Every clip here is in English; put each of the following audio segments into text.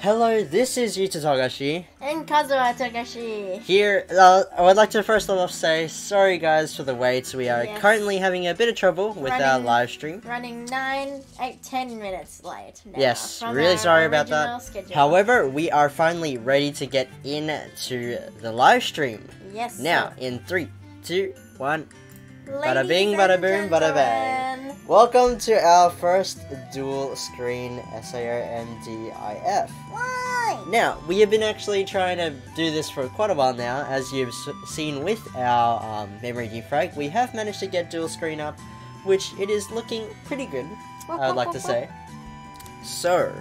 Hello, this is Yuta Togashi. And Kazuha Togashi. Here, I would like to first of all say sorry guys for the wait. We are currently having a bit of trouble with our live stream. Running 9, 8, 10 minutes late now. Yes, really sorry about that. Schedule. However, we are finally ready to get into the live stream. Yes. Now, in 3, 2, 1. Bada bing, bada boom, bada bang. Welcome to our first dual screen SAOMDIF. Why? Now, we have been actually trying to do this for quite a while now. As you've seen with our memory defrag, we have managed to get dual screen up, which it is looking pretty good, I would like to say. So,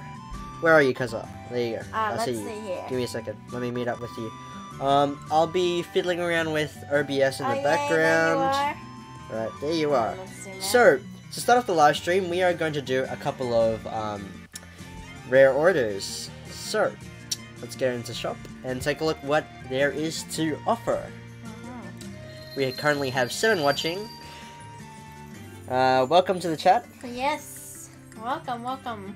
where are you, Kazuha? There you go. I let's see see you. here. Give me a second. Let me meet up with you. I'll be fiddling around with OBS in the background. Right, there you are. So, to start off the live stream, we are going to do a couple of rare orders. So, let's get into shop and take a look what there is to offer. We currently have 7 watching. Welcome to the chat. Yes, welcome.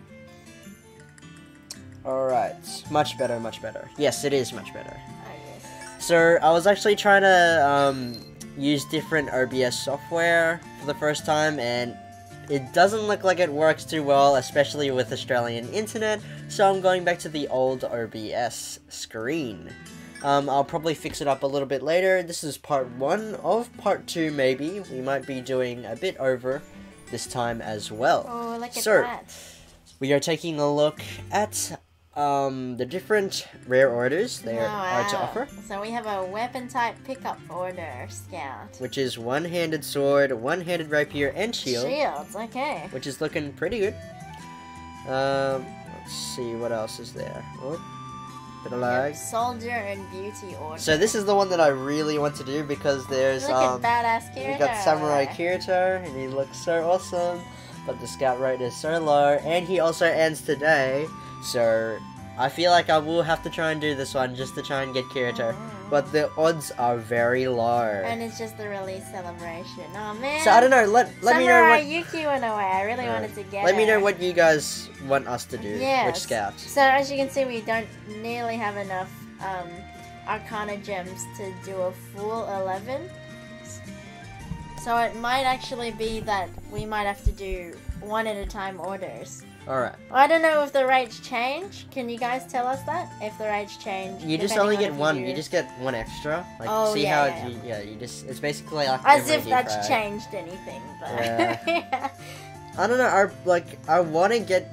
Alright, much better, much better. Yes, it is much better. Yes. So, I was actually trying to use different OBS software for the first time, and it doesn't look like it works too well, especially with Australian internet, so I'm going back to the old OBS screen. I'll probably fix it up a little bit later. This is part 1 of part 2 maybe. We might be doing a bit over this time as well. Oh, look at that. We are taking a look at the different rare orders there are to offer. So we have a weapon type pickup order, Scout. Which is one-handed sword, one-handed rapier, and shield. Shields, okay. Which is looking pretty good. Let's see, what else is there? Oh, bit of lag. Soldier and beauty order. So this is the one that I really want to do because there's Look at badass Kirito. We got Samurai Kirito, and he looks so awesome. But the scout rate is so low, and he also ends today. So, I feel like I will have to try and do this one just to try and get Kirito. But the odds are very low. And it's just the release celebration. Oh man. So I don't know, let me know what... Yuki went away. I really wanted to get Let me know what you guys want us to do. Yes. Which scouts. So as you can see, we don't nearly have enough Arcana gems to do a full 11. So it might actually be that we might have to do one at a time orders. Alright. I don't know if the rates change. Can you guys tell us that? If the rates change? You just only get one. You just get one extra. Like, see how you just... It's basically like... As if that's changed anything. But yeah. I don't know. I want to get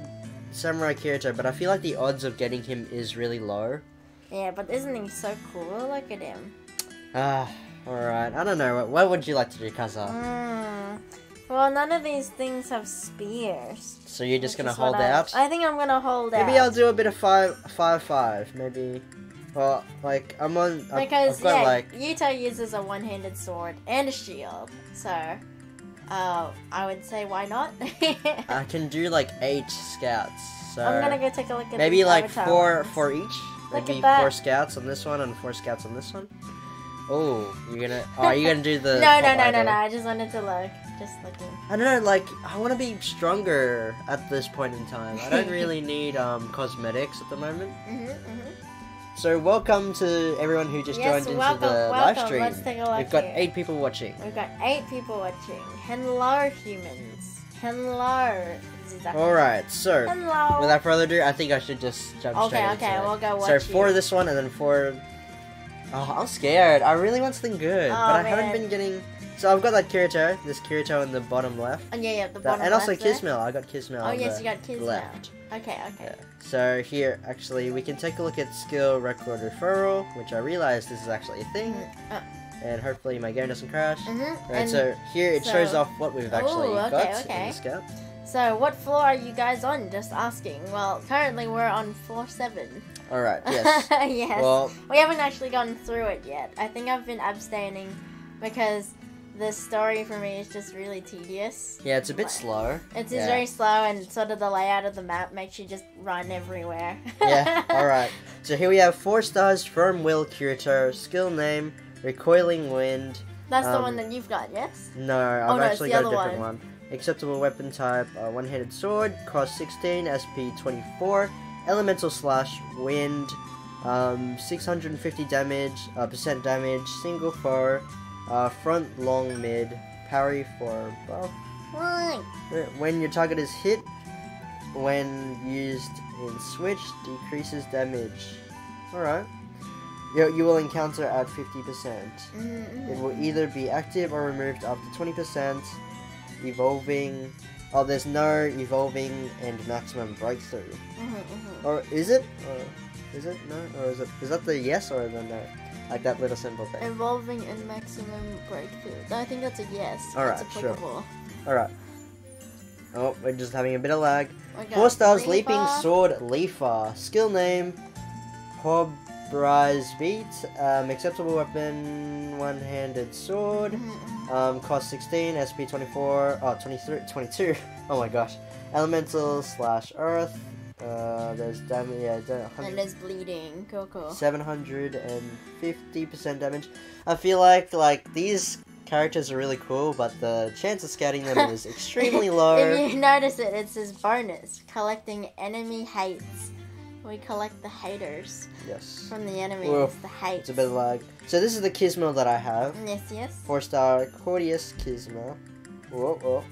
Samurai Kirito, but I feel like the odds of getting him is really low. Yeah, but isn't he so cool? Look at him. Alright. I don't know. What would you like to do, Kazuha? Well, none of these things have spears. So you're just gonna hold out? I think I'm gonna hold out. Maybe I'll do a bit of 5-5. Maybe. Well, like I'm on. Because I've got, like... Yuta uses a one-handed sword and a shield, so I would say why not? I can do like 8 scouts. So I'm gonna go take a look at maybe like four for each. Look Maybe at 4 scouts on this one and 4 scouts on this one. Oh, you're gonna do the... No, I just wanted to look. Just looking. I don't know, like, I want to be stronger at this point in time. I don't really need cosmetics at the moment. So welcome to everyone who just joined into the live stream. Let's take a look. We've got 8 people watching. We've got 8 people watching. Hello, humans. Hello. Alright, so without further ado, I think I should just jump straight into it. Okay, we'll go watch So for this one, and then for... Oh, I'm scared. I really want something good, but I haven't been getting... So I've got that Kirito, this Kirito in the bottom left. Oh, yeah, the bottom left. And also Kismel, I got Kismel on the you got Kismel. left. Okay. Yeah. So here, actually, we can take a look at skill record referral, which I realized this is actually a thing. And hopefully my game doesn't crash. Right, so here it shows off what we've actually got in the scout. So what floor are you guys on? Just asking. Well, currently we're on floor 7. Alright, yes. Yes. Well, we haven't actually gone through it yet. I think I've been abstaining because the story for me is just really tedious. Yeah, it's a bit slow. It's just very slow, and sort of the layout of the map makes you just run everywhere. Yeah, alright. So here we have 4 stars, Firm Will Kirito, skill name, Recoiling Wind. That's the one that you've got, yes? No, I've actually got a different one. Acceptable weapon type, one-handed sword, cost 16, SP 24, Elemental Slash, Wind, 650 damage, percent damage, single foe, front, long, mid, parry for buff. When your target is hit, when used in switch, decreases damage. Alright. You will encounter at 50%. It will either be active or removed up to 20%. Evolving. Oh, there's no evolving and maximum breakthrough. Or is it? Or is it? No? Or is that the yes or the no? Like that little symbol thing. Evolving and maximum breakthrough. I think that's a yes. Alright, it's applicable. Sure. Alright. Oh, we're just having a bit of lag. Okay. 4 stars, Leaping Sword Leafer. Skill name, Hobrise Beat. Acceptable weapon, one-handed sword. Cost 16, SP 24, 23, 22. Oh my gosh. Elemental slash Earth. There's damage, yeah, and there's bleeding. Cool. 750% damage. I feel like these characters are really cool, but the chance of scouting them is extremely low. If you notice it, it says bonus. Collecting enemy hates. We collect the haters. Yes. From the enemies, the hates. It's a bit of lag. So this is the Kismo that I have. Yes. 4-star Cordius Kismo. Whoa.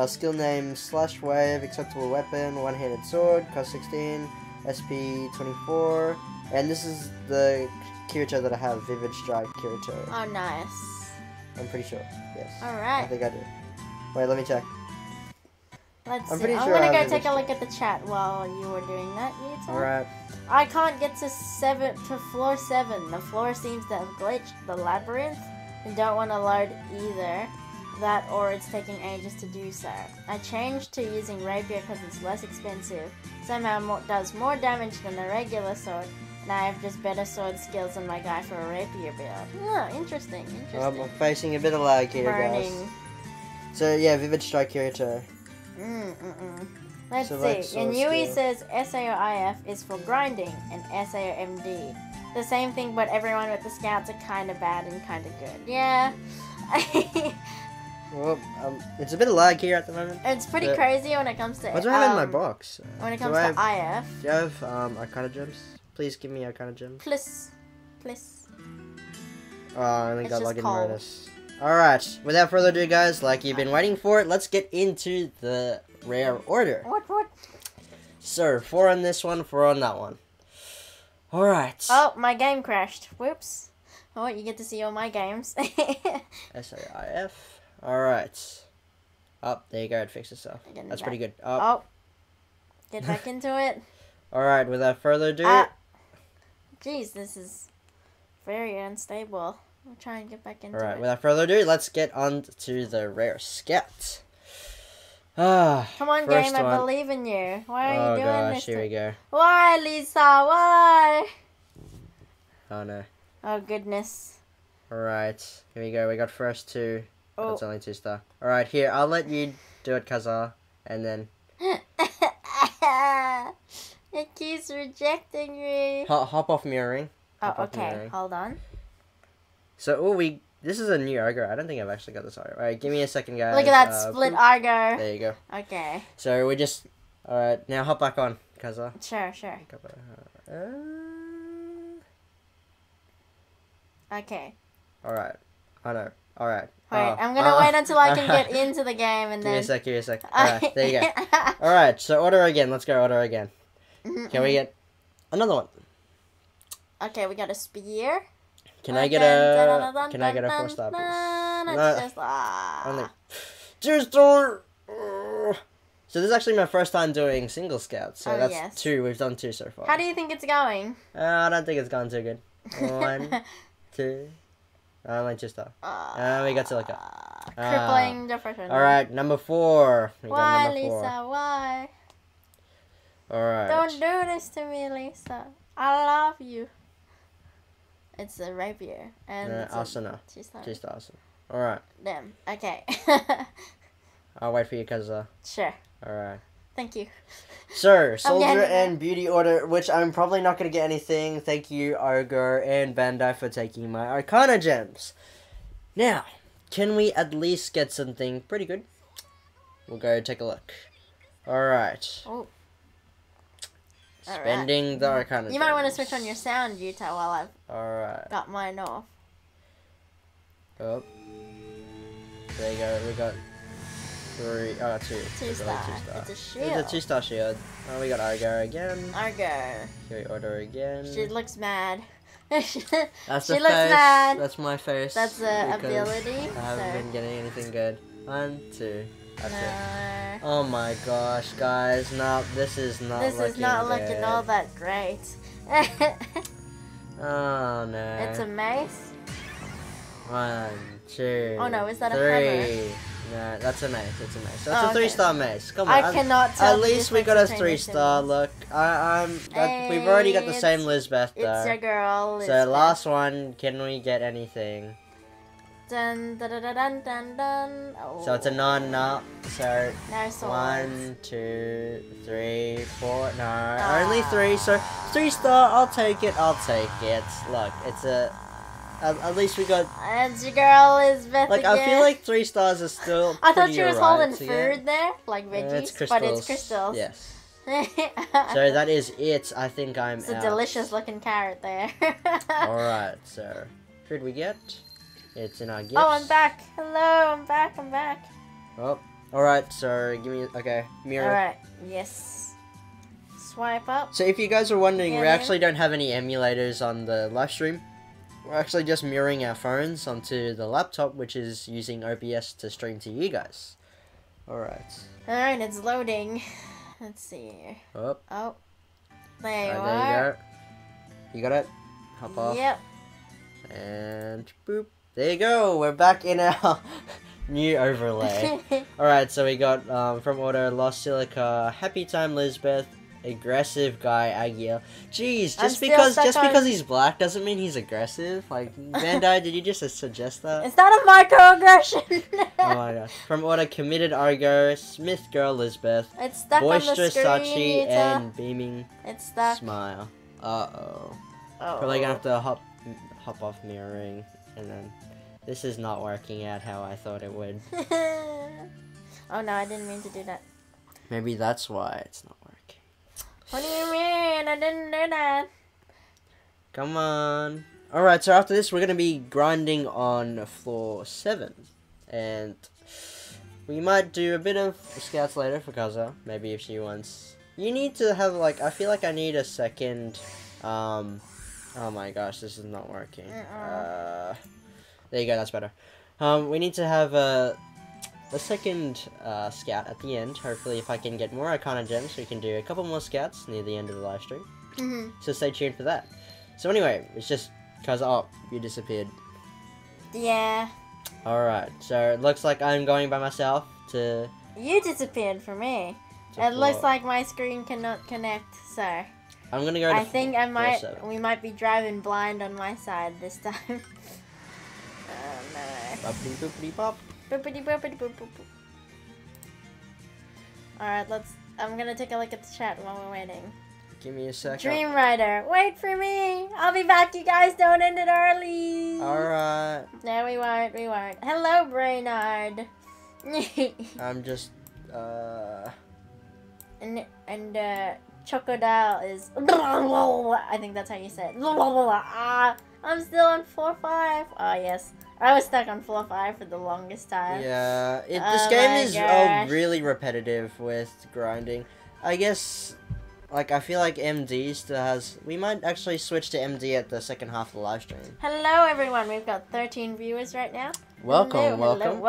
Skill name Slash Wave, acceptable weapon, one-handed sword, cost 16, SP 24, and this is the Kirito that I have, Vivid Strike Kirito. Oh, nice. I'm pretty sure, yes. Alright. I think I do. Wait, let me check. Let's I'm see. pretty I'm sure gonna I go have take a Vivid look at the chat while you were doing that. Alright. I can't get to floor 7. The floor seems to have glitched. The labyrinth. I don't want to load either. That or it's taking ages to do so. I changed to using rapier because it's less expensive. Somehow does more damage than a regular sword. And I have just better sword skills than my guy for a rapier build. Oh, interesting. I'm facing a bit of lag here, guys. So yeah, Vivid Strike Kirito. Let's see. And Yui says SAOIF is for grinding and SAOMD. The same thing, but everyone with the scouts are kind of bad and kind of good. Yeah. Well, it's a bit of lag here at the moment. It's pretty crazy when it comes to. What do I have in my box? When it comes to IF. Do you have Arcana gems? Please give me Arcana gems. Please. Oh, I only got login bonus. Alright, without further ado, guys, like you've been waiting for it, let's get into the rare order. What? So, 4 on this one, 4 on that one. Alright. Oh, my game crashed. Whoops. Oh, you get to see all my games. SAIF. Alright. Oh, there you go, it fixed itself. That's pretty good. Oh. Get back into it. Alright, without further ado. Jeez, this is very unstable. I'll try and get back into it. Alright, without further ado, let's get on to the rare scout. Come on, game, I believe in you. Why are you doing this? Here we go. Why, Lisa? Why? Oh, no. Oh, goodness. Alright, here we go. We got first 2. Oh. That's only 2-star. Alright, here, I'll let you do it, Kazuha, and then... It keeps rejecting me. Hop off mirroring. Oh, okay. Hold on. So, this is a new Argo. I don't think I've actually got this Argo. Alright, give me a second, guys. Look at that split Argo. There you go. Okay. So, we just... Alright, now hop back on, Kazuha. Sure. Okay. Alright. I know. Alright. Wait, I'm gonna wait until I can get into the game and then... Give me a sec. Alright, there you go. Alright, so order again. Let's go order again. Can we get another one? Okay, we got a spear. Can I get a 4-star, please? No. Only 2-star! So this is actually my first time doing single scouts. So that's 2. We've done 2 so far. How do you think it's going? I don't think it's gone too good. 1, 2... only 2-star. We got Silica. Crippling depression. Alright, number 4. Why, Lisa? Why? Alright. Don't do this to me, Lisa. I love you. It's a rapier. And also no. 2-star. Awesome. Alright. Damn. Okay. I'll wait for you, Kazuha. Sure. Alright. Thank you. So, Soldier and Beauty order, which I'm probably not going to get anything. Thank you, Argo and Bandai, for taking my Arcana gems. Now, can we at least get something pretty good? We'll go take a look. Alright. Oh. Spending the Arcana. You might want to switch on your sound, Utah, while I've Alright. got mine off. Oh. There you go. We got 3. Oh, 2. 2-star. It's a shield. It's a 2-star shield. Oh, we got Argo again. Argo. Here we order again. She looks mad. That's she the looks face. mad. That's my face. That's the because ability. I haven't been getting anything good. 1, 2. That's it. No. Oh my gosh, guys. No, this is not looking good. This is not looking all that great. Oh no. It's a mace. 1, 2. Oh no, is that 3. a hammer? No, that's a mace. It's a mace. So Oh, it's a 3-star mace. Come on. I cannot tell. At least we got a 3-star. Look, we've already got the same Lisbeth though. It's your girl. So last one, can we get anything? Dun, dun, dun, dun, dun, dun. Oh. So it's a non-nut. So No swords. 1, 2, 3, 4. No, only 3. So 3-star. I'll take it. I'll take it. Look, it's a. At least we got. It's your girl, Lisbeth. Like again. I feel like 3 stars is still. I thought she was holding to food get. there, like veggies, It's but it's crystals. Yes. So that is it. I think I'm It's out. a delicious looking carrot there. Alright, so who did we get? It's in our gifts. Oh, I'm back. Hello, I'm back. I'm back. Oh, alright, so give me, okay, mirror. Alright, yes. Swipe up. So if you guys are wondering, Yeah, we yeah. actually don't have any emulators on the live stream. We're actually just mirroring our phones onto the laptop, which is using OBS to stream to you guys. Alright. Alright, it's loading. Let's see here. Oh, Oh, there you there are. you go. You got it? Hop off. Yep. And boop. There you go. We're back in our new overlay. Alright, so we got from order Lost Silica, Happy Time Lisbeth, Aggressive Guy Agia. Jeez, just because he's black doesn't mean he's aggressive. Like Bandai, did you just suggest that? Is that a microaggression? Oh my gosh. From order Committed Argo, Smith Girl Lisbeth, It's stuck on the Boisterous screen, Sachi, Yuta. and Beaming It's stuck. Smile. Uh-oh. Oh. Probably gonna have to hop off mirroring, and then this is not working out how I thought it would. Oh no, I didn't mean to do that. Maybe that's why it's not working. What do you mean? I didn't do that. Come on. Alright, so after this we're gonna be grinding on floor 7. And we might do a bit of scouts later for Kazuha. Maybe if she wants. You need to have like, I feel like I need a second, oh my gosh, this is not working. There you go, that's better. We need to have a second scout at the end. Hopefully if I can get more Arcana gems, we can do a couple more scouts near the end of the live stream. So stay tuned for that. So anyway, it's just because, oh, you disappeared. Yeah. Alright, so it looks like I'm going by myself to... You disappeared for me. to It looks floor- like my screen cannot connect, so I'm gonna go to I think I floor might 7. we might be driving blind on my side this time. Oh no. Boppity boopity bop. Boopity boopity boop boop boop. Alright, I'm gonna take a look at the chat while we're waiting. Give me a second. Dream Rider, wait for me! I'll be back, you guys, don't end it early! Alright. No, we won't. Hello, Brainard! I'm just, and Chocodile is I think that's how you say it. I'm still on floor 5. Oh yes. I was stuck on floor 5 for the longest time. yeah, this Oh game my is gosh. really repetitive with grinding. I guess, like, I feel like MD still has... We might actually switch to MD at the second half of the live stream. Hello everyone, we've got 13 viewers right now. Welcome. Welcome.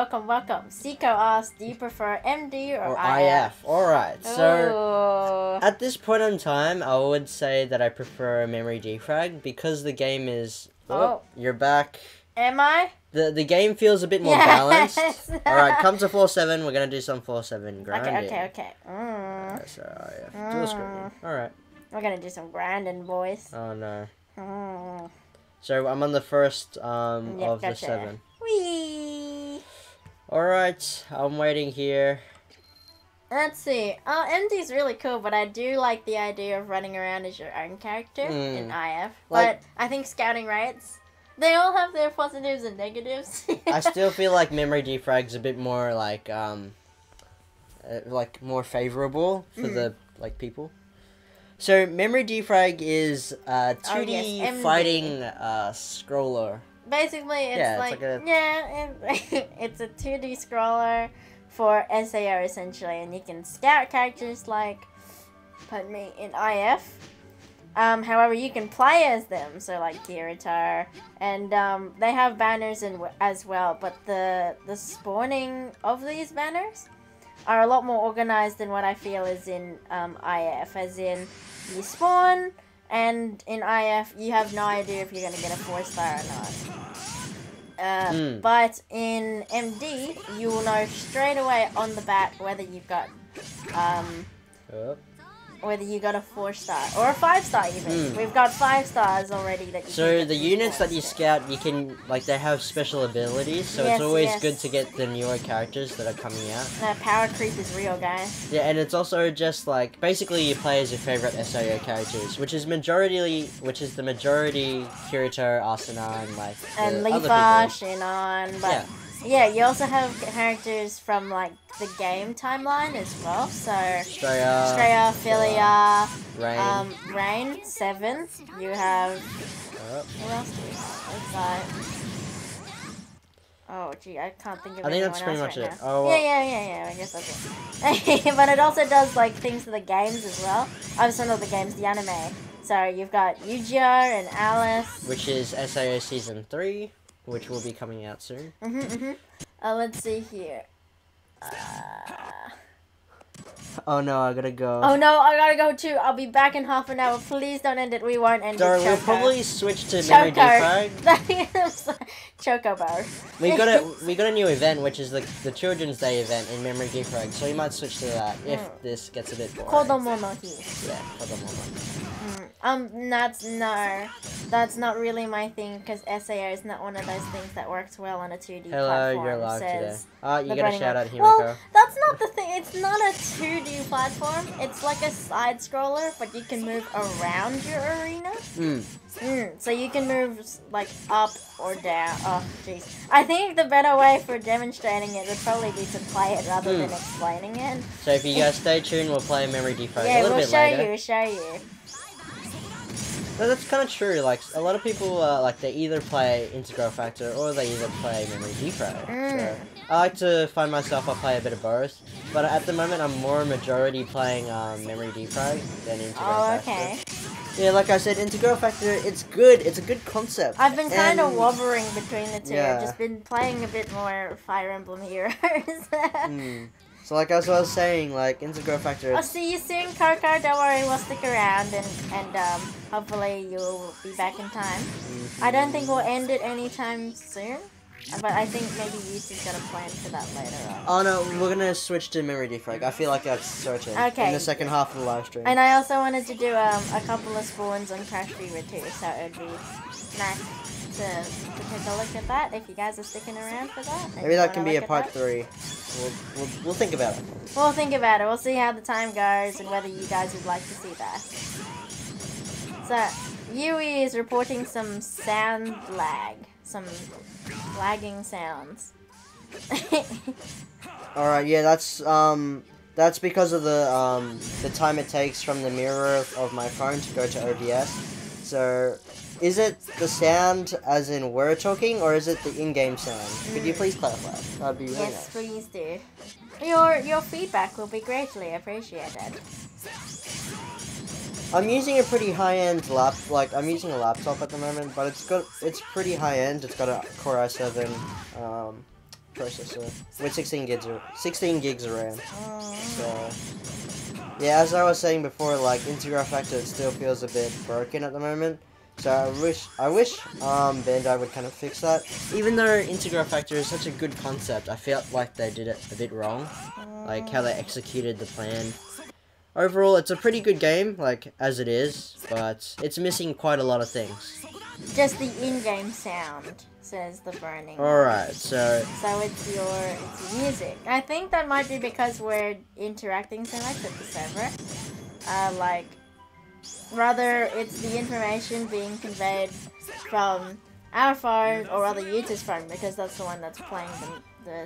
Seiko asked, do you prefer MD or IF. Alright, so... Ooh. At this point in time, I would say that I prefer memory defrag because the game is... Oh. You're back. Am I? The game feels a bit more Yes. balanced. Alright, come to floor 7. We're gonna do some floor 7 grinding. Okay. So, yeah, dual screen. Alright. We're gonna do some grinding, boys. Oh no. Mm. So I'm on the first Yep, of the gotcha. 7. Whee! Alright, I'm waiting here. Let's see. Oh, MD's really cool, but I do like the idea of running around as your own character in IF. Like- but I think scouting raids, they all have their positives and negatives. I still feel like memory defrag's a bit more like more favorable for the like people. So Memory Defrag is a 2D MD. fighting scroller. Basically, it's Yeah, like, it's it's a 2D scroller for SAO essentially, and you can scout characters like, pardon me, in IF. However, you can play as them, so like Kirito, and they have banners as well. But the spawning of these banners are a lot more organized than what I feel is in IF. As in, you spawn, and in IF you have no idea if you're gonna get a 4-star or not. But in MD, you will know straight away on the bat whether you've got whether you got a 4-star or a 5-star even. We've got 5 stars already that you So the units that you scout, you can, like, they have special abilities, so it's always good to get the newer characters that are coming out. Power creep is real, guys. Yeah, and it's also just, like, basically you play as your favorite SAO characters, which is the majority Kirito, Asuna, and, like, and the other Lifa, people. Shinon, but yeah, you also have characters from, like, the game timeline as well, so Straya, Philia, Rain, 7, you have, who else do you have? Oh, gee, I can't think of anyone else right now. Oh, well. Yeah, I guess that's it. But it also does, like, things to the games as well. Oh, some of the games, the anime. So you've got Yu-Gi-Oh! And Alice. Which is SAO Season 3, which will be coming out soon. Let's see here. Oh no, I gotta go. Oh no, I gotta go too. I'll be back in half an hour. Please don't end it. We won't end it. We'll probably switch to Memory Defrag. Chocobo. We got a new event, which is the Children's Day event in Memory Defrag, so we might switch to that if this gets a bit boring. Kodomo no hi. Yeah, Kodomo no That's not really my thing, because SAO is not one of those things that works well on a 2D Hello, platform. you're live today. You gotta shout out Himiko. Well, that's not the thing. It's not a 2D platform. It's like a side scroller, but you can move around your arena. So you can move like up or down. Oh, jeez. I think the better way for demonstrating it would probably be to play it rather than explaining it. So if you guys stay tuned, we'll play Memory Defrag a little bit later. We'll show you. No, that's kind of true. Like, a lot of people, like, they either play Integral Factor or they either play Memory Defrag. So I like to find myself, I play a bit of both. But at the moment, I'm more majority playing Memory Defrag than Integral Factor. Okay. Yeah, like I said, Integral Factor, it's good. It's a good concept. I've been kind of wobbling between the two. Yeah. I've just been playing a bit more Fire Emblem Heroes. So like as I was saying, like Integral Factor. I'll see you soon, Coco. Don't worry, we'll stick around and hopefully you'll be back in time. I don't think we'll end it anytime soon, but I think maybe YouTube's got a plan for that later on. Oh no, we're gonna switch to Memory Defrag. I feel like that's certain. Okay. In the second half of the live stream. And I also wanted to do a couple of spawns on Crash Fever too, so it'd be nice to take a look at that if you guys are sticking around for that. Maybe that can be a part 3. We'll think about it. We'll think about it. We'll see how the time goes and whether you guys would like to see that. So, Yui is reporting some sound lag. Some lagging sounds. Alright, yeah, that's because of the time it takes from the mirror of my phone to go to OBS. So, is it the sound as in we're talking, or is it the in-game sound? Could you please clarify? That'd be really nice. Yes, please do. Your feedback will be greatly appreciated. I'm using a pretty high-end I'm using a laptop at the moment, but it's pretty high-end. It's got a Core i7 processor with 16 gigs of RAM. So, yeah, as I was saying before, like Integral Factor, it still feels a bit broken at the moment. So I wish Bandai would kind of fix that. Even though Integral Factor is such a good concept, I felt like they did it a bit wrong, like how they executed the plan. Overall, it's a pretty good game, like as it is, but it's missing quite a lot of things. Just the in-game sound, says the burning. Alright, so it's your music. I think that might be because we're interacting so much with the server. Rather, it's the information being conveyed from our phone, or rather YouTube's phone, because that's the one that's playing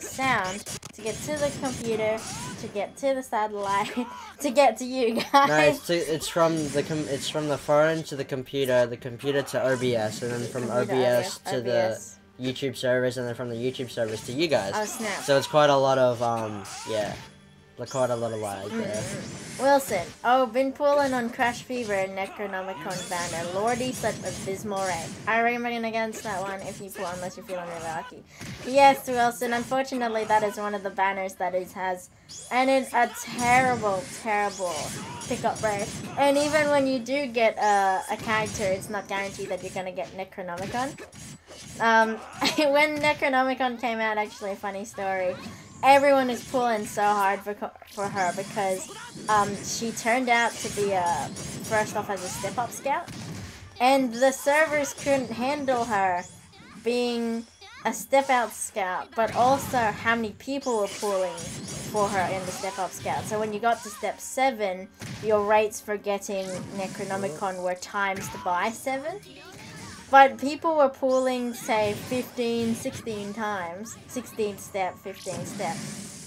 sound to get to the computer, to get to the satellite, to get to you guys. No, it's from the phone to the computer to OBS, and then from OBS to the YouTube servers, and then from the YouTube servers to you guys. Oh snap! So it's quite a lot of quite a lot of lag there. Wilson, been pulling on Crash Fever and Necronomicon banner. Lordy, such abysmal rank. I recommend against that one if you pull, unless you're feeling really lucky. Yes, Wilson, unfortunately that is one of the banners that has, and it's a terrible, terrible pickup rate. And even when you do get a character, it's not guaranteed that you're gonna get Necronomicon. When Necronomicon came out, actually a funny story. Everyone is pulling so hard for her because she turned out to be first off as a step-up scout, and the servers couldn't handle her being a step-out scout, but also how many people were pulling for her in the step-up scout. So when you got to step 7, your rates for getting Necronomicon were times by 7. But people were pulling, say, 15, 16 times. 16 step, 15 step.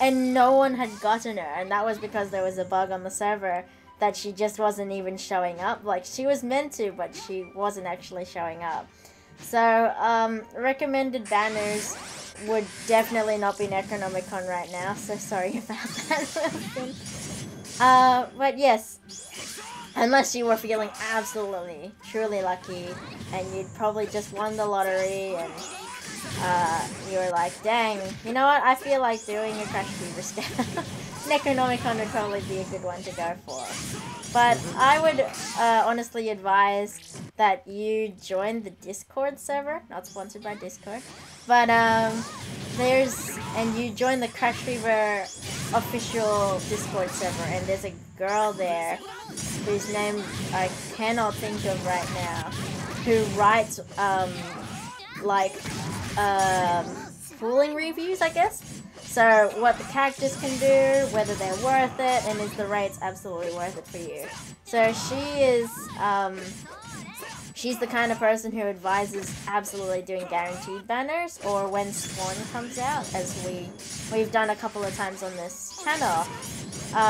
And no one had gotten her. And that was because there was a bug on the server that she just wasn't even showing up. Like, she was meant to, but she wasn't actually showing up. So, recommended banners would definitely not be Necronomicon right now. So sorry about that, Wilson. But yes. Unless you were feeling absolutely, truly lucky, and you'd probably just won the lottery, and you were like, dang, you know what, I feel like doing a Crash Fever scout. Necronomicon would probably be a good one to go for. But I would honestly advise that you join the Discord server, not sponsored by Discord, but and you join the Crash Fever official Discord server, and there's a girl there whose name I cannot think of right now, who writes fooling reviews, I guess. So what the characters can do, whether they're worth it, and is the rates absolutely worth it for you. So she is she's the kind of person who advises absolutely doing guaranteed banners, or when Swan comes out, as we've done a couple of times on this channel.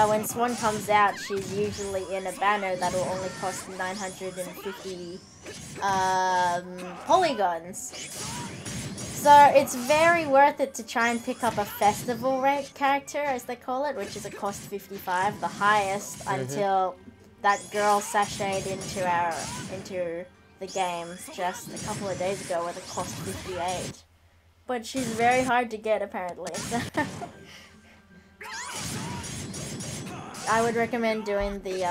When Swan comes out, she's usually in a banner that will only cost 950 polygons. So it's very worth it to try and pick up a festival rate character, as they call it, which is a cost 55, the highest, until that girl sashayed into the game just a couple of days ago with a cost 58. But she's very hard to get, apparently. So I would recommend doing the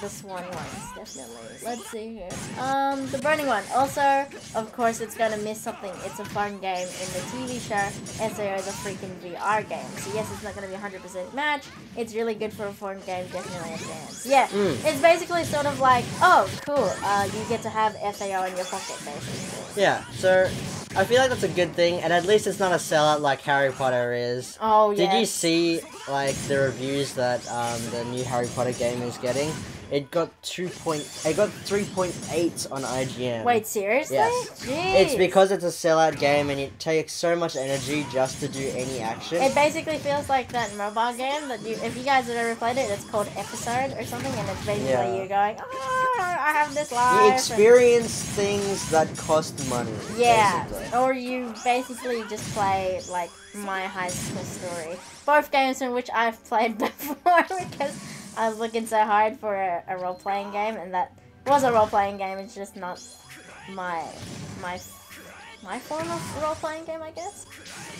Swan ones, definitely. Let's see here. The Burning one. Also, of course, it's gonna miss something. It's a fun game in the TV show. SAO is a freaking VR game. So yes, it's not gonna be 100% match. It's really good for a fun game, definitely advanced. Yeah, it's basically sort of like, oh, cool, you get to have SAO in your pocket, basically. Yeah, so I feel like that's a good thing, and at least it's not a sellout like Harry Potter is. Oh, yeah. Did you see, like, the reviews that the new Harry Potter game is getting? It got 3.8 on IGN. Wait, seriously? Yes. Jeez. It's because it's a sellout game and it takes so much energy just to do any action. It basically feels like that mobile game that if you guys have ever played it, it's called Episode or something, and it's basically you going, oh, I have this life. You experience things that cost money. Yeah, basically. or you basically just play like My High School Story. Both games in which I've played before because I was looking so hard for a role-playing game, and that was a role-playing game. It's just not my form of role-playing game, I guess.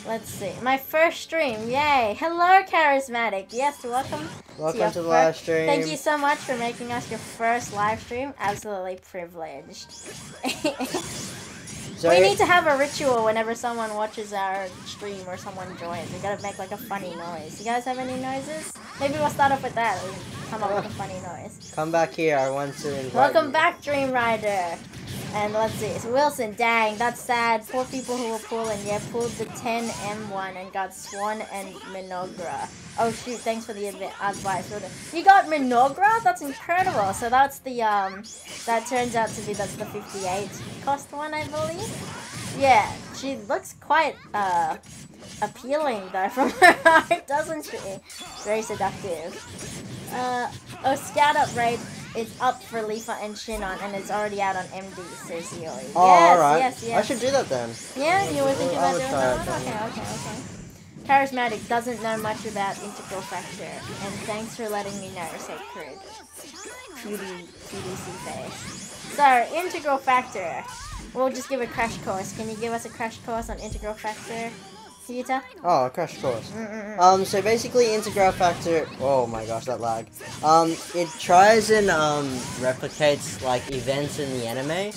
Let's see. My first stream, yay! Hello, Charismatic. Yes, welcome to the live stream. Thank you so much for making us your first live stream. Absolutely privileged. So we need to have a ritual whenever someone watches our stream or someone joins. We gotta make like a funny noise. You guys have any noises? Maybe we'll start off with that. We'll come up with a funny noise. Come back here. I want to invite Welcome back, Dream Rider. And let's see. It's Wilson. Dang, that's sad. Poor people who were pulling. Yeah, pulled the 10M1 and got Swan and Minogra. Oh shoot, thanks for the advice. You got Minogra? That's incredible. So that's the, that turns out to be, that's the 58 cost one, I believe. yeah, she looks quite appealing though from her art, doesn't she? Very seductive. Scout Upgrade is up for Leafa and Shinon, and it's already out on MD, says Yoi. Oh, Yes, alright. yes, yes. I should do that then. Yeah, you were thinking I about would doing try that it one? then. Okay. Charismatic doesn't know much about integral factor, and thanks for letting me know, Sacred. PDC face. So, integral factor. We'll just give a crash course. Can you give us a crash course on integral factor, Yuta? Oh, crash course. So basically integral factor, oh my gosh, that lag. It tries and replicates like events in the anime,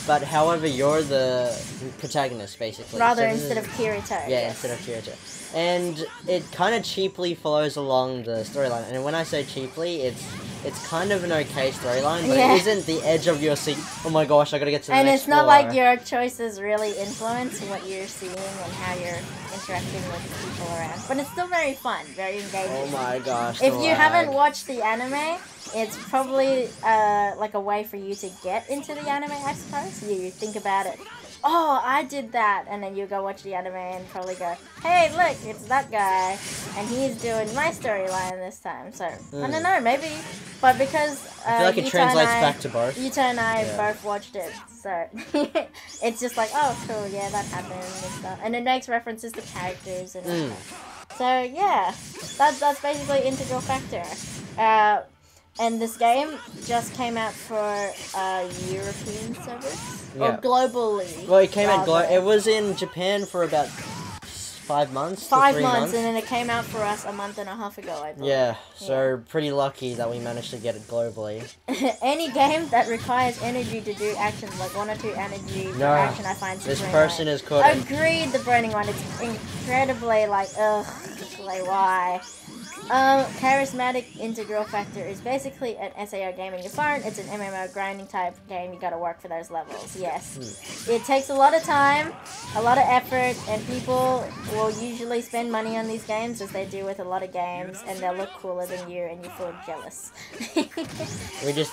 but however you're the protagonist basically. Rather So instead of Kirito. Yeah, yes. instead of Kirito. And it kind of cheaply follows along the storyline. And when I say cheaply, it's kind of an okay storyline, but Yeah. it isn't the edge of your seat. Oh my gosh, I gotta get to the And next it's not floor. like your choices really influence what you're seeing and how you're interacting with people around. But it's still very fun, very engaging. Oh my gosh. If the you lag. haven't watched the anime, it's probably like a way for you to get into the anime, I suppose. You think about it. Oh, I did that, and then you go watch the anime and probably go, hey, look, it's that guy, and he's doing my storyline this time. So I don't know, maybe, but because I feel like it Yuta translates and back to both. Yuta and I Yeah. both watched it, so it's just like, oh, cool, yeah, that happened and stuff, and it makes references to characters and stuff. So yeah, that's basically integral factor. And this game just came out for European servers or Yeah. globally. Well, it came out. rather. It was in Japan for about 5 months. to 5 3 months, and then it came out for us a month and a half ago, I believe. Yeah, so pretty lucky that we managed to get it globally. Any game that requires energy to do actions, like 1 or 2 energy for No, action, I find super This annoying. person is called. Agreed, the burning one. It's incredibly like, ugh, like why? Charismatic integral factor is basically an SAO game in your phone. It's an MMO grinding type game. You gotta work for those levels. Yes, it takes a lot of time, a lot of effort, and people will usually spend money on these games as they do with a lot of games, and they'll look cooler than you, and you feel jealous.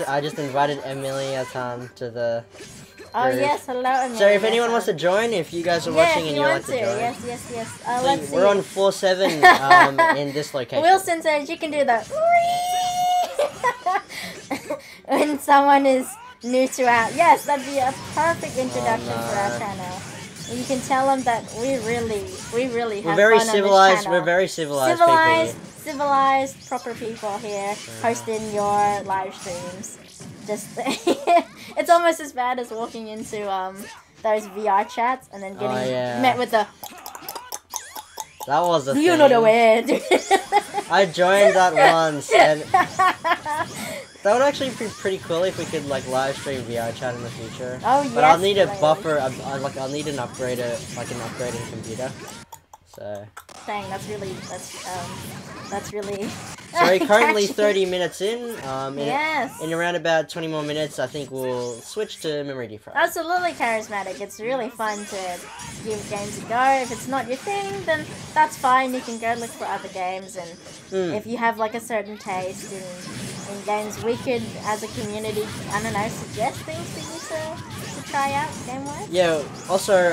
I just invited Emilia to the. Oh group. yes, hello, Amelia. So if anyone wants to join, if you guys are watching and you'd like to join, yes. so Let's see. we're on floor 7 in this location. Wilson says you can do the when someone is new to our. Yes, that'd be a perfect introduction for our channel. You can tell them that we really have We're very fun civilized. on this channel. We're very civilized people here. Civilized, proper people here hosting your live streams. Just it's almost as bad as walking into those VR chats and then getting met with the That was a thing. you know the way. I joined that once, and that would actually be pretty cool if we could like live stream VR chat in the future. Oh yes. But I'll need a please. buffer. I'll need an upgrader, like an upgraded computer. So. Dang, that's really. So we're currently catchy. 30 minutes in. Yes. In around about 20 more minutes, I think we'll switch to memory defrag. Absolutely charismatic. It's really fun to give games a go. If it's not your thing, then that's fine. You can go look for other games, and if you have like a certain taste in games, we could, as a community, I don't know, suggest things for you to try out game-wise. Yeah. Also,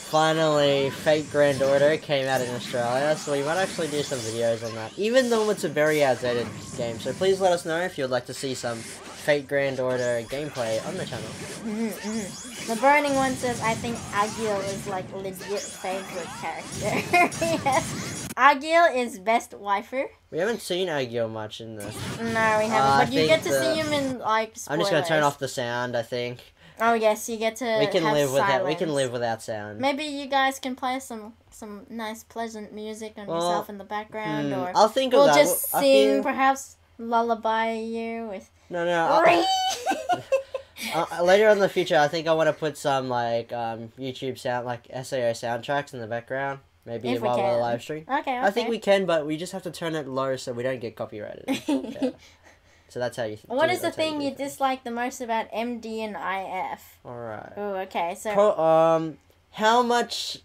finally, Fate Grand Order came out in Australia, so we might actually do some videos on that, even though it's a very outdated game. So please let us know if you'd like to see some Fate Grand Order gameplay on the channel. The Burning One says, I think Agil is like legit favorite character. Yes. Agil is best waifu. We haven't seen Agio much in this. No, we haven't, but you get to the- see him in like spoilers. I'm just gonna turn off the sound, I think. Oh yes, you get to We can have live silence. we can live without sound. Maybe you guys can play some nice pleasant music on yourself in the background, or I'll think of we'll that. just I sing, feel- perhaps lullaby you with. No, later on in the future, I think I want to put some like YouTube sound, like SAO soundtracks in the background. Maybe If we while we're can. live stream. Okay. I think we can, but we just have to turn it low so we don't get copyrighted. Yeah. So that's how you. What is the thing you dislike the most about MD and IF? Alright. Oh, okay. So How much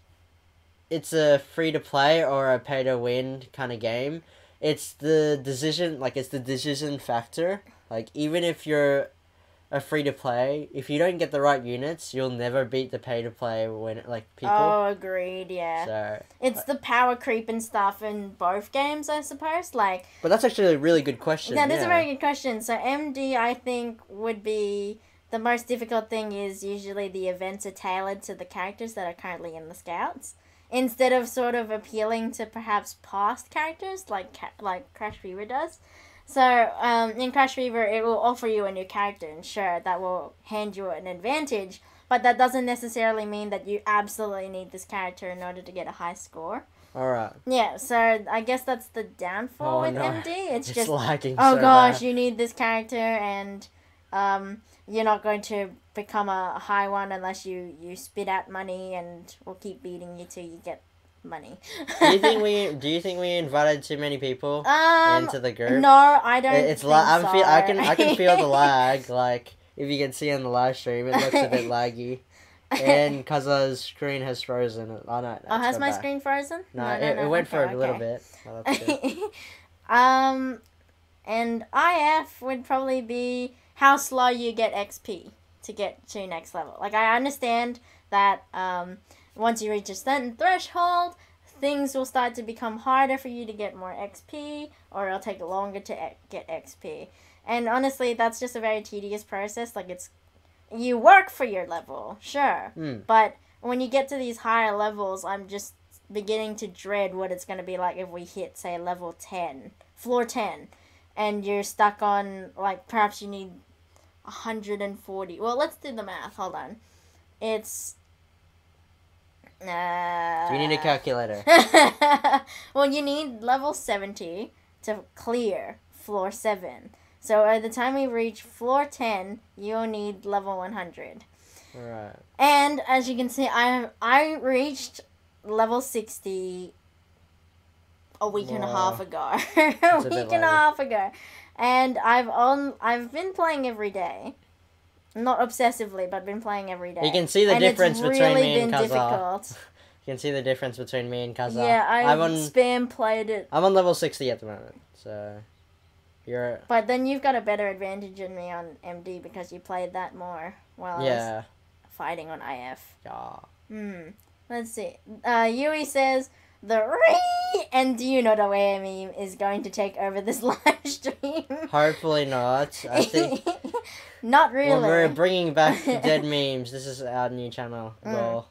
it's a free to play or a pay to win kind of game? It's the decision, it's the decision factor. Like even if you're a free-to-play, if you don't get the right units, you'll never beat the pay-to-play when, like, people. Oh, agreed, yeah. So... It's the power creep and stuff in both games, I suppose, like... But that's actually a really good question. Yeah, that's a very good question. So MD, I think, would be... The most difficult thing is usually the events are tailored to the characters that are currently in the Scouts. Instead of sort of appealing to perhaps past characters, like Crash Fever does. So, in Crash Fever, it will offer you a new character, and sure, that will hand you an advantage, but that doesn't necessarily mean that you absolutely need this character in order to get a high score. Alright. Yeah, so I guess that's the downfall with MD. It's just, lagging oh so gosh, bad. you need this character, and you're not going to become a high one unless you spit out money, and we'll keep beating you till you get money. Do you think we invited too many people into the group? No, I don't. I can feel the lag. Like if you can see on the live stream, it looks a bit laggy. And Kazuha's screen has frozen. Oh no! Oh, has my screen frozen? No, it went for a little bit. Oh, that's good. And IF would probably be how slow you get XP to get to next level. Like I understand that once you reach a certain threshold, things will start to become harder for you to get more XP, or it'll take longer to get XP. And honestly, that's just a very tedious process. Like you work for your level, sure, but when you get to these higher levels, I'm just beginning to dread what it's going to be like if we hit, say, level 10, floor 10, and you're stuck on, like, perhaps you need 140. Well, let's do the math. Hold on. It's... Do you need a calculator? Well, you need level 70 to clear floor 7. So by the time we reach floor 10, you'll need level 100. Right. And as you can see, I reached level 60 a week and a half ago. a week and a half ago. And I've been playing every day. Not obsessively, but been playing every day. You can see the difference between me and Kazuha. Difficult. You can see the difference between me and Kazuha. Yeah, I've spam played it. I'm on level 60 at the moment, so you're... But then you've got a better advantage than me on MD because you played that more while I was fighting on IF. Yeah. Let's see. Yui says, the Ree and do you know the way meme is going to take over this live stream? Hopefully not. I think... Not really. Well, we're bringing back dead memes. This is our new channel goal.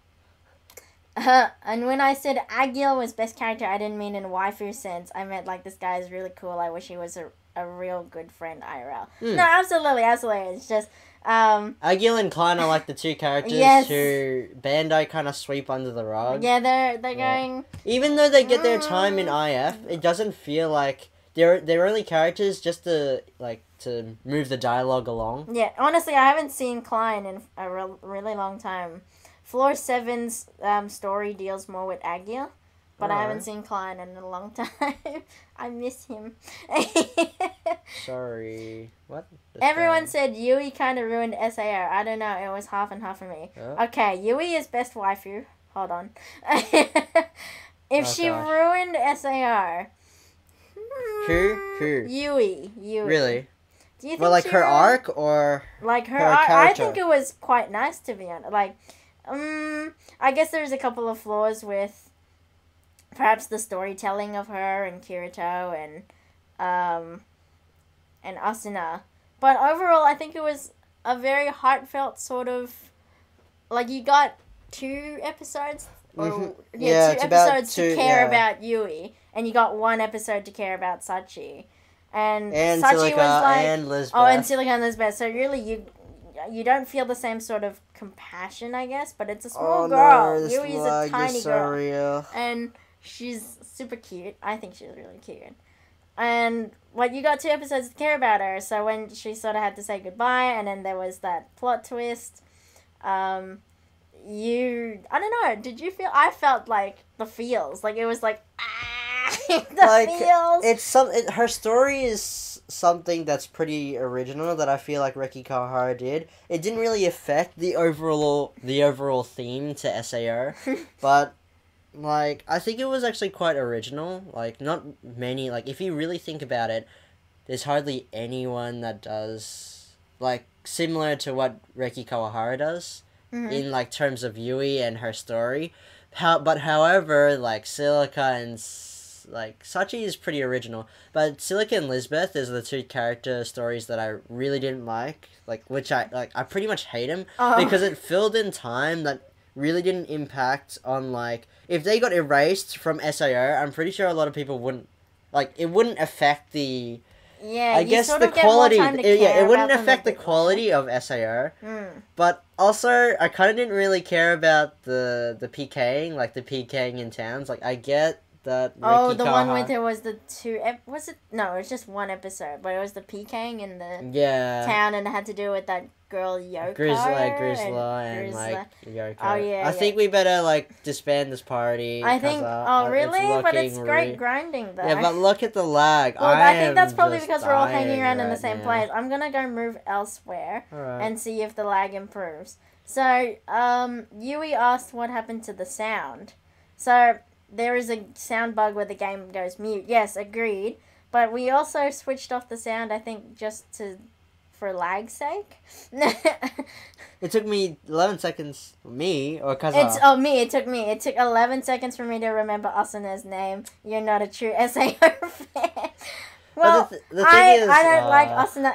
And when I said Aguil was best character, I didn't mean in waifu sense. I meant like this guy is really cool. I wish he was a real good friend IRL. No, absolutely. It's just... Aguil and Klein are like the two characters who Bandai kind of sweep under the rug. Yeah, they're going... Even though they get their time in IF, it doesn't feel like... They're only characters just to move the dialogue along. Yeah, honestly, I haven't seen Klein in a really long time. Floor 7's story deals more with Aguil, but I haven't seen Klein in a long time. I miss him. Sorry. What? Everyone said Yui kind of ruined SAO. I don't know. It was half and half for me. Oh. Okay, Yui is best waifu. Hold on. If she ruined SAO... Who? Yui. Really? Do you think well, like her arc or like her arc? I think it was quite nice, to be honest. Like, I guess there's a couple of flaws with perhaps the storytelling of her and Kirito and Asuna, but overall, I think it was a very heartfelt sort of like you got 2 episodes. Or, two episodes to care about Yui, and you got 1 episode to care about Sachi, and Sachi Silica was like, and Lisbeth. Oh, and Silica and Lisbeth. So really, you don't feel the same sort of compassion, I guess. But it's a small girl. No, Yui's a tiny girl, real. and she's super cute. I think she's really cute. And you got 2 episodes to care about her. So when she sort of had to say goodbye, and then there was that plot twist. I don't know, did you feel, I felt like the feels, like it was like, feels. Her story is something that's pretty original that I feel like Reki Kawahara did. It didn't really affect the overall theme to SAO, but, like, I think it was actually quite original. Like, not many, like, if you really think about it, there's hardly anyone that does like similar to what Reiki Kawahara does in like terms of Yui and her story. However, like Silica and like Sachi is pretty original, but Silica and Lisbeth is the two character stories that I really didn't like which I pretty much hate them because it filled in time that really didn't impact on like if they got erased from SAO, I'm pretty sure a lot of people wouldn't it wouldn't affect the Yeah, I guess the quality. It wouldn't affect the quality of SAO. But also, I kind of didn't really care about the PKing, like the PKing in towns. Like, I get that. Oh, the one where there was the two. Was it? No, it was just one episode, but it was the PKing in the town, and it had to do with that girl Yoko. Grizzla and like Yoko. Oh yeah. I think we better like disband this party. I think. Oh really? But it's great grinding though. Yeah, but look at the lag. Well, I think that's probably because we're all hanging around in the same place. I'm gonna go move elsewhere and see if the lag improves. So, Yui asked what happened to the sound. So, there is a sound bug where the game goes mute. Yes, agreed. But we also switched off the sound, I think, just for lag's sake. It took me 11 seconds. Me or Kazuha? Me. It took 11 seconds for me to remember Asuna's name. You're not a true SAO fan. Well, the thing is, I don't like Asuna.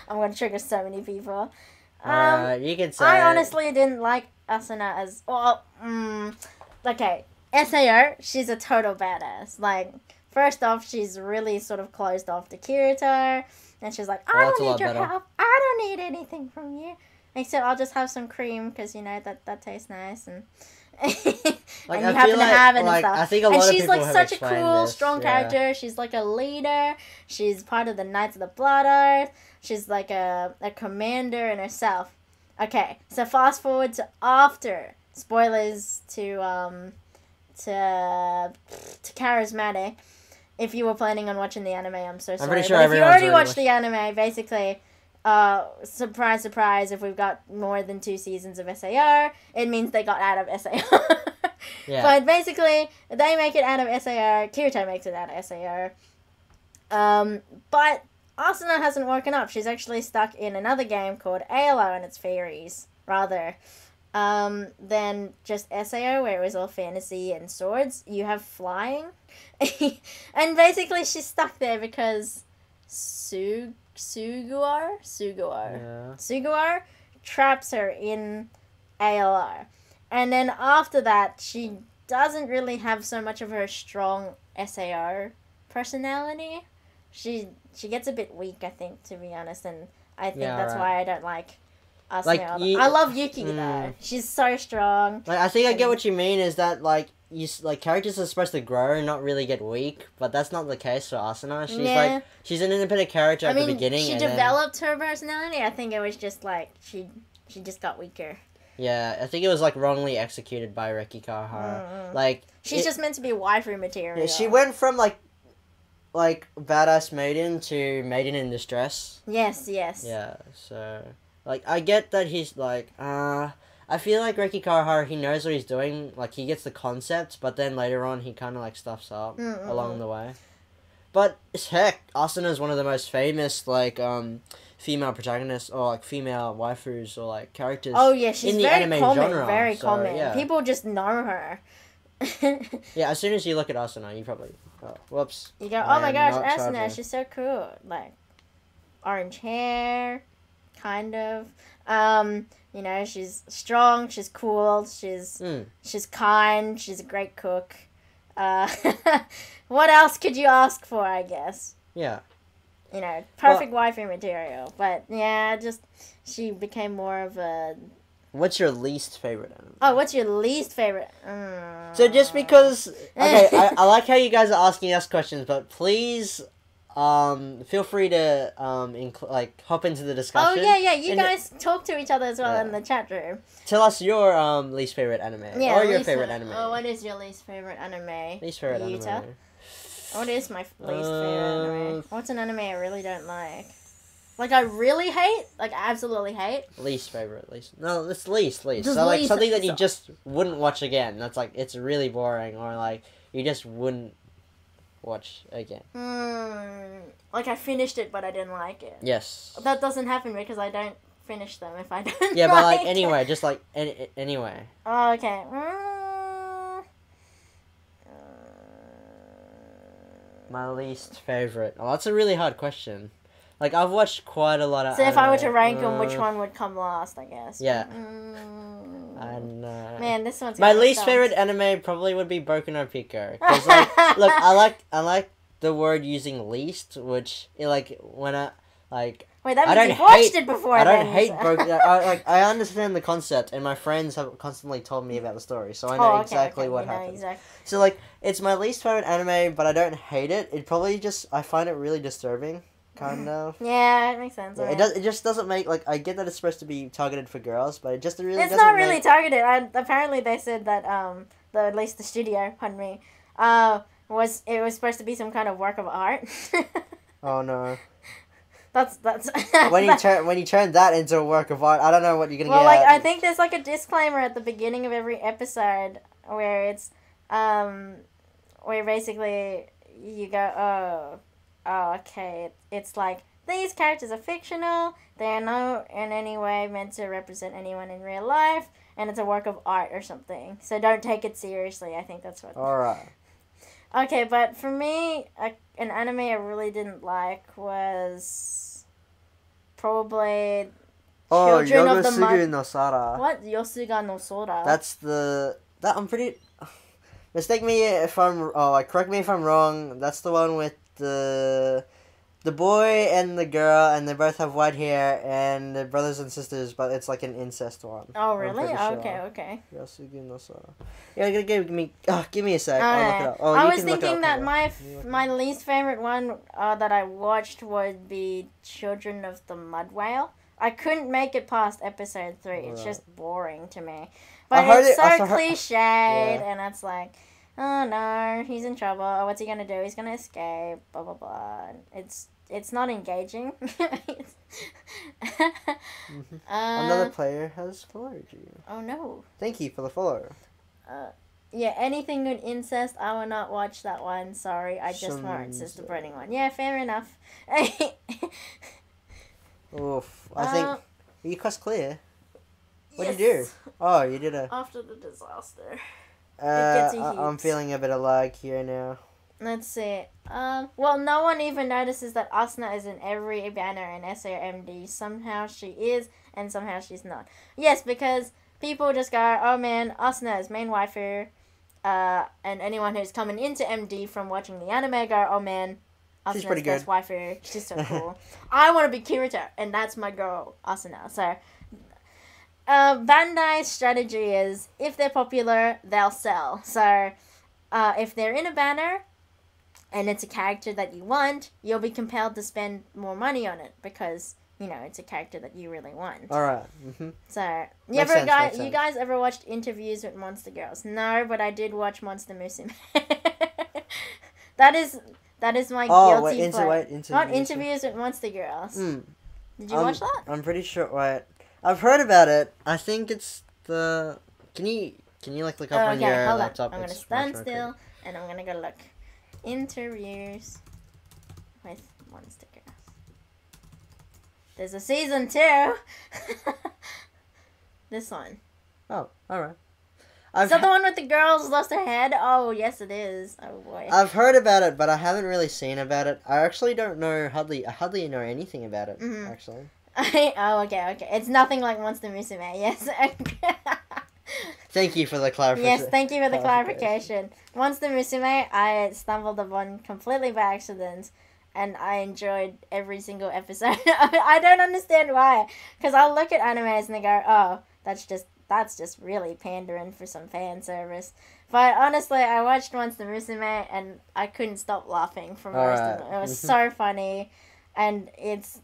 I'm going to trigger so many people. You can say I honestly didn't like Asuna as well. Okay, SAO, she's a total badass. Like, first off, she's really sort of closed off to Kirito, and she's like, I don't need your help. I don't need anything from you, except I'll just have some cream because you know that tastes nice and. And you happen to have it and stuff. I think a lot and of she's people like have such a cool, strong character. She's like a leader. She's part of the Knights of the Blood Earth. She's like a commander in herself. Okay, so fast forward to after. Spoilers to Charismatic. If you were planning on watching the anime, I'm so sorry. I'm pretty sure but if you already watched the anime, basically, surprise, surprise, if we've got more than 2 seasons of SAO, it means they got out of SAO. Yeah. But basically, they make it out of SAO. Kirito makes it out of SAO. But Asuna hasn't woken up. She's actually stuck in another game called ALO and its fairies, rather. Than just SAO, where it was all fantasy and swords. You have flying. And basically she's stuck there because Sugawar traps her in ALR. And then after that, she doesn't really have so much of her strong SAO personality. She gets a bit weak, I think, to be honest, and I think that's why I don't like Asuna. I love Yuki though. She's so strong. Like, I think I get what you mean is that characters are supposed to grow and not really get weak, but that's not the case for Asuna. She's an independent character at the beginning. She developed her personality. I think it was just like she just got weaker. Yeah, I think it was like wrongly executed by Reiki Kawahara. She's just meant to be waifu material. Yeah, she went from like badass maiden to maiden in distress. Yes. Yeah, so I get that he's I feel like Reiki Kawahara, he knows what he's doing. Like, he gets the concept, but then later on, he kind of, stuffs up along the way. But, heck, Asuna is one of the most famous, female protagonists, or, female waifus, or, characters she's in the very anime common, genre. very so, common. Yeah. People just know her. Yeah, as soon as you look at Asuna, you probably... Oh, whoops. You go, oh my gosh, Asuna, she's so cool. Orange hair, kind of. You know, she's strong, she's cool, she's kind, she's a great cook. What else could you ask for, I guess? Yeah. You know, perfect waifu material. But, yeah, she became more of a... What's your least favorite anime? Oh, what's your least favorite? So just because... Okay, I like how you guys are asking us questions, but please... feel free to hop into the discussion. Oh yeah, you guys talk to each other as well in the chat room. Tell us your least favorite anime or your favorite anime. Oh, what is your least favorite anime? Least favorite anime. What is my least favorite anime? What's an anime I really don't like? I really hate? Absolutely hate? Least favorite, No, it's least. Just so least something that you just wouldn't watch again. That's it's really boring, or you just wouldn't. watch again. Like I finished it, but I didn't like it. Yes. That doesn't happen because I don't finish them if I don't. Yeah, but like it. anyway, just like anyway. Oh, okay. My least favorite. Oh, that's a really hard question. Like I've watched quite a lot of. So if I were to rank them, which one would come last? I guess. Yeah. I know. Man, this one's. My least favorite anime probably would be Boku no Pico. Cause like, look, I like the word using least, which like when I like. Wait, that means you've watched it before. I don't hate Boku. I understand the concept, and my friends have constantly told me about the story, so I know exactly what happens. Exactly. So like, it's my least favorite anime, but I don't hate it. It probably just I find it really disturbing, kind of. Yeah, it makes sense. Yeah, right? It just doesn't make like I get that it's supposed to be targeted for girls, but it just really. It's not really targeted. Apparently, they said that at least the studio, pardon me, was supposed to be some kind of work of art. Oh no. That's when you turn that into a work of art, I don't know what you're gonna get. Well, like I think there's like a disclaimer at the beginning of every episode where it's where basically you go okay, it's like these characters are fictional, they are not in any way meant to represent anyone in real life, and it's a work of art or something. So don't take it seriously. I think that's what. All right. Okay, but for me, an anime I really didn't like was probably Children of the Mud. No Sara. What? Yosuga no Sora? That's I'm pretty... correct me if I'm wrong. That's the one with the boy and the girl, and they both have white hair, and they're brothers and sisters, but it's like an incest one. Oh, really? Sure. Okay. Yosuga no Sora. Yeah, give me a sec. I'll look it up. I was thinking that my least favorite one that I watched would be Children of the Mud Whale. I couldn't make it past episode 3. Right. It's just boring to me. But it's so cliched, and it's like, oh no, he's in trouble. Oh, what's he gonna do? He's gonna escape. Blah blah blah. It's not engaging. Another player has followed you. Oh no. Thank you for the follow. Yeah, anything with incest, I will not watch that one. Sorry, I just want sister burning one. Yeah, fair enough. Oof. I think you crossed clear. What did you do? Oh, you did a... After the disaster. I'm feeling a bit of lag here now. Let's see. Well, no one even notices that Asuna is in every banner in SAOMD. Somehow she is, and somehow she's not. Yes, because people just go, oh man, Asuna is main waifu. And anyone who's coming into MD from watching the anime go, oh man, Asuna's best waifu. She's so cool. I want to be Kirito, and that's my girl, Asuna. So, Bandai's strategy is, if they're popular, they'll sell. So, if they're in a banner, and it's a character that you want, you'll be compelled to spend more money on it, because, you know, it's a character that you really want. Alright. Mm-hmm. So, you guys ever watched Interviews with Monster Girls? No, but I did watch Monster Musume. That is my guilty pleasure. Not Interviews with Monster Girls. Did you watch that? I'm pretty sure. Wait, I've heard about it. I think it's the. Can you like look up on your laptop? I'm gonna stand still and I'm gonna go look. Interviews with Monster Girls. There's a season 2. This one. Oh, alright. Is that the one with the girls lost her head? Oh, yes it is. Oh boy. I've heard about it, but I haven't really seen about it. I actually don't know I hardly know anything about it, actually. Oh, okay. It's nothing like Monster Musume, yes. Thank you for the clarification. Yes, thank you for the clarification. Monster Musume, I stumbled upon completely by accident, and I enjoyed every single episode. I don't understand why, because I'll look at animes and they go, oh, that's just really pandering for some fan service. But honestly, I watched Monster Musume and I couldn't stop laughing for most of it. It was so funny, and it's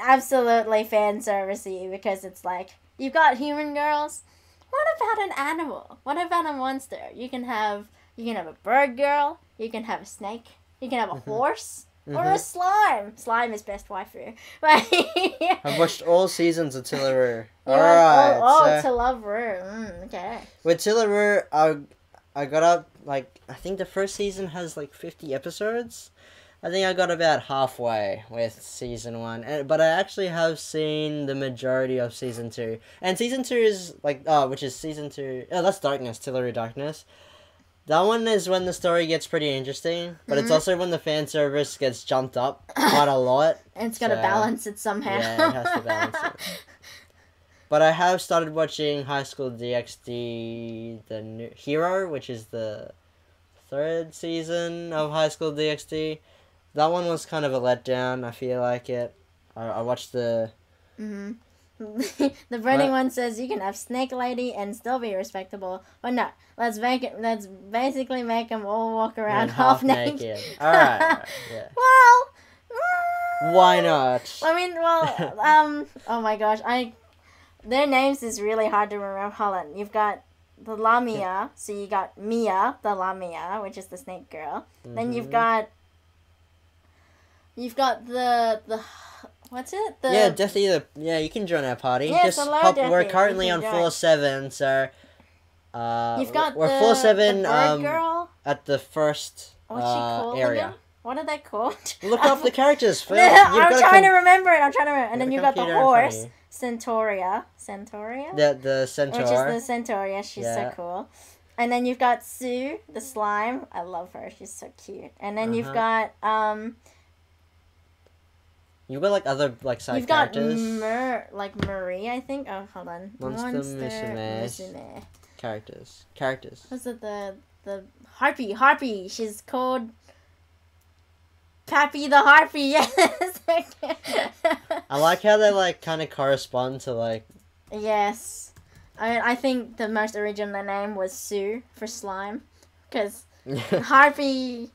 absolutely fan servicey, because it's like, you've got human girls. What about an animal? What about a monster? You can have a bird girl. You can have a snake. You can have a horse. Or a slime. Slime is best waifu. I've watched all seasons of Tillaru. Alright. Tillaru. Okay. With Tillaru, I got up, like, I think the first season has, like, 50 episodes. I think I got about halfway with season 1. But I actually have seen the majority of season 2. And season 2 is, like, which is season 2... Oh, that's Darkness, Tillery Darkness. That one is when the story gets pretty interesting. But it's also when the fan service gets jumped up quite a lot. And it's got to balance it somehow. Yeah, it has to balance it. But I have started watching High School DxD, the new Hero, which is the 3rd season of High School DxD. That one was kind of a letdown. I feel like it. I watched the. The burning one says you can have Snake Lady and still be respectable, but no. Let's basically make them all walk around half naked. All right. Yeah. Well. Why not? I mean, oh my gosh, their names is really hard to remember. Hold on. You've got the Lamia, so you got Mia, the Lamia, which is the snake girl. Then you've got the what's it? Death Eater. Yeah, you can join our party. Yes, hello, we're currently on floor 7, so you've got we're floor 7 the bird girl at the first What's she called area. Again? What are they called? Look up the characters. I'm trying to remember it. And then you've got the horse. Centauria. The centaur. Which is the Centauria. She's so cool. And then you've got Sue, the slime. I love her. She's so cute. And then you've got you've got like other like side you've characters. You've got Marie, I think. Oh, hold on. Monster Musume. Characters. What's it? The Harpy. She's called Pappy the Harpy. Yes. I like how they like kind of correspond to like. Yes, I mean I think the most original name was Sue for slime, because Harpy,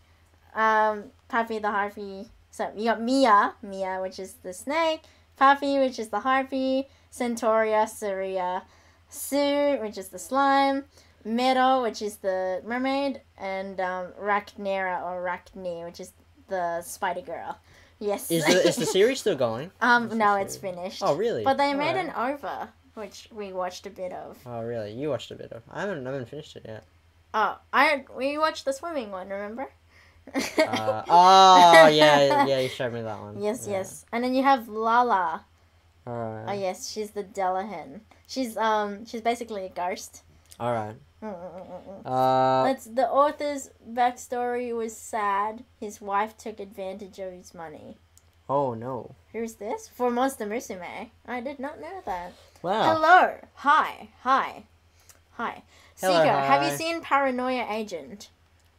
Pappy the Harpy. So you got Mia, which is the snake, Pappy, which is the harpy, Centauria, Saria, Sue, which is the slime, Meadow, which is the mermaid, and Rachnera or Rachni, which is the spider girl. Yes. Is the series still going? No, it's finished. Oh, really? But they made an OVA, which we watched a bit of. Oh, really? You watched a bit of. I haven't finished it yet. Oh, we watched the swimming one. Remember? Yeah, you showed me that one. Yes. And then you have Lala. Alright. Oh yes, she's the Delahan. She's basically a ghost. Alright. The author's backstory was sad. His wife took advantage of his money. Oh no. Who's this? For Monster Musume. I did not know that. Wow. Hello. Hi. Hello, Seeker, hi. have you seen Paranoia Agent?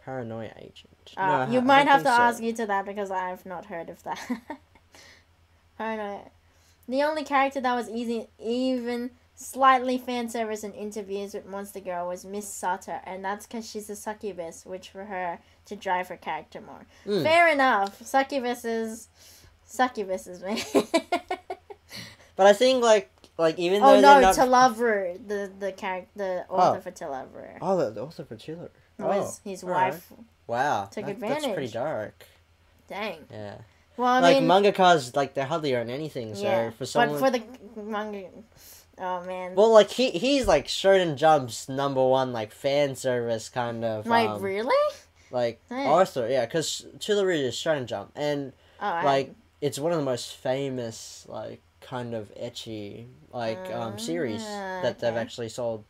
Paranoia Agent. No, you might have to ask you to that because I have not heard of that. Paranoia. The only character that was even slightly fan service in interviews with Monster Girl was Miss Sato, and that's because she's a succubus, which for her to drive her character more. Fair enough. Succubuses, man. But I think like even though they're not... Talavru, the author for Talavru. Oh, the author for Talavru. His wife. Wow. Took advantage. That's pretty dark. Dang. Yeah. Well, I mean, mangakas they hardly earn anything. So for someone, but for the manga, oh man. Well, like he's like Shonen Jump's #1 like fan service kind of. Like really? Like author, yeah, because Chillery is Shonen Jump, and it's one of the most famous like kind of ecchi series that they've actually sold.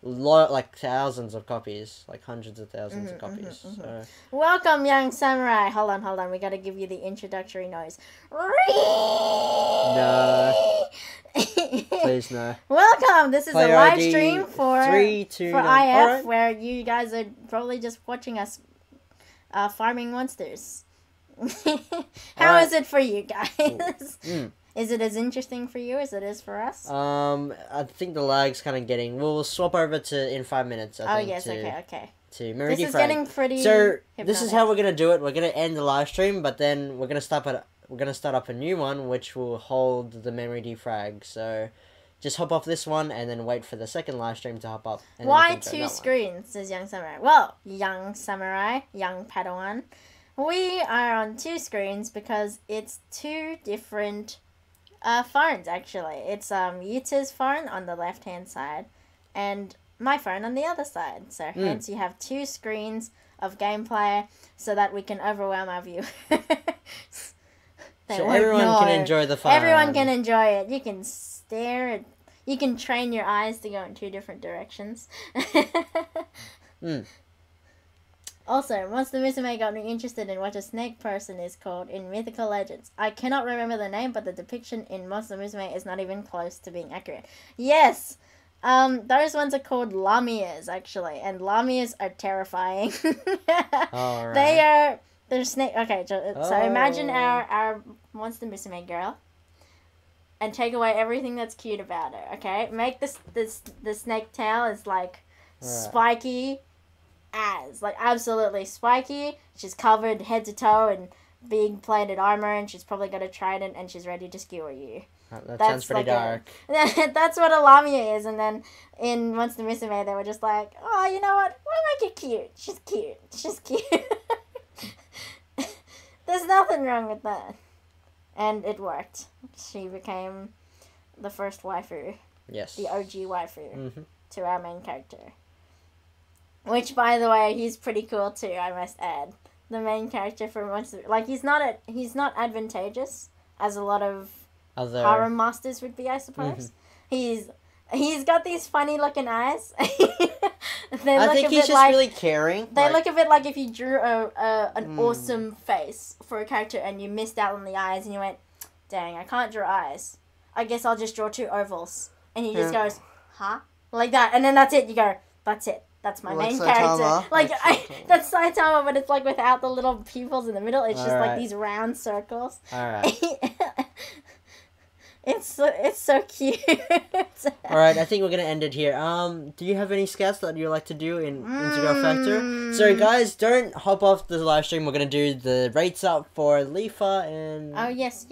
Like thousands of copies, like hundreds of thousands of copies. So. Welcome, young samurai. Hold on. We gotta give you the introductory noise. No. Please no. Welcome. This is a live stream for 3, 2, IF, right, where you guys are probably just watching us farming monsters. How is it for you guys? Is it as interesting for you as it is for us? I think the lag's kind of getting... We'll swap over to in 5 minutes, I think. Yes, okay. To Memory This is getting pretty So, hypnotic. this is how we're going to do it. We're going to end the live stream, but then we're going to start up a new one, which will hold the memory defrag. So, just hop off this one, and then wait for the second live stream to hop up. And Why 2 screens, says Young Samurai? Well, Young Samurai, Young Padawan, we are on 2 screens because it's 2 different... phones, actually. It's Yuta's phone on the left-hand side, and my phone on the other side. So hence you have 2 screens of gameplay so that we can overwhelm our viewers. So everyone can enjoy the fun. Everyone can enjoy it. You can stare at... You can train your eyes to go in 2 different directions. Also, Monster Musume got me interested in what a snake person is called in mythical legends. I cannot remember the name, but the depiction in Monster Musume is not even close to being accurate. Yes! Those ones are called lamias, actually, and lamias are terrifying. Alright. They're snake... Okay, so imagine our Monster Musume girl. And take away everything that's cute about her, okay? Make the snake tail is like spiky as, like absolutely spiky. She's covered head to toe in big plated armor, and she's probably got a trident, and she's ready to skewer you. That sounds pretty dark. That's what a Lamia is, and then in Monster Musume they were just like, oh, you know what? We'll make it cute. She's cute. She's cute. There's nothing wrong with that. And it worked. She became the first waifu. Yes. The OG waifu to our main character. Which, by the way, he's pretty cool too, I must add. The main character from Monster... Like, he's not advantageous, as a lot of harem masters would be, I suppose. He's got these funny looking eyes. I think he's just really caring. They look a bit like if you drew an awesome face for a character and you missed out on the eyes and you went, dang, I can't draw eyes. I guess I'll just draw 2 ovals. And he just goes, huh? Like that. And then that's it. You go, that's it. That's my main character. Like, that's Saitama, but it's like without the little pupils in the middle. It's just like these round circles. Alright. It's so cute. Alright, I think we're gonna end it here. Do you have any scouts that you'd like to do in Integral Factor? So guys, don't hop off the live stream. We're gonna do the rates up for Lifa and... Oh, yes.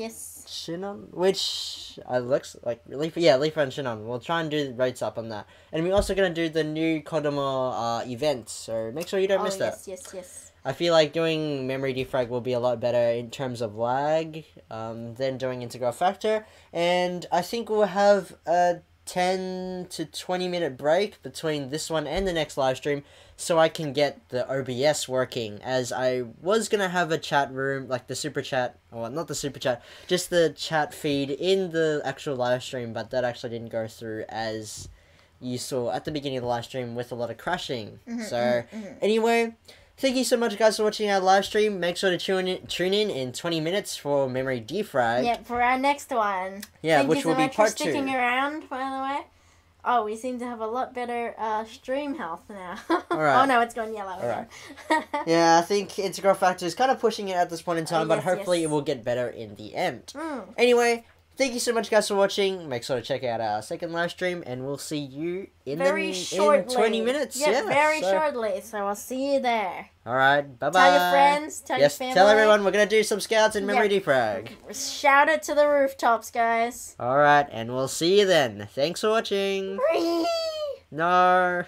Shinon, which looks like Lifa and Shinon. We'll try and do the rates up on that. And we're also gonna do the new Kodomo event, so make sure you don't miss that. Yes. I feel like doing memory defrag will be a lot better in terms of lag than doing Integral Factor. And I think we'll have a 10 to 20 minute break between this one and the next live stream so I can get the OBS working, as I was going to have a chat room, like the super chat, or not the super chat, just the chat feed in the actual live stream, but that actually didn't go through as you saw at the beginning of the live stream with a lot of crashing. Anyway... Thank you so much, guys, for watching our live stream. Make sure to tune in 20 minutes for Memory Defrag. Yeah, for our next one. Yeah, which will be part 2. Thank you so much for sticking around, by the way. Oh, we seem to have a lot better stream health now. Alright. Oh, no, it's gone yellow. Alright. Yeah, I think Integral Factor is kind of pushing it at this point in time, but hopefully it will get better in the end. Anyway... Thank you so much, guys, for watching. Make sure to check out our second live stream, and we'll see you in 20 minutes. Yeah, very shortly. So I'll see you there. All right, bye-bye. Tell your friends, tell your family. Tell everyone we're going to do some scouts in Memory Defrag. Shout it to the rooftops, guys. All right, and we'll see you then. Thanks for watching. No.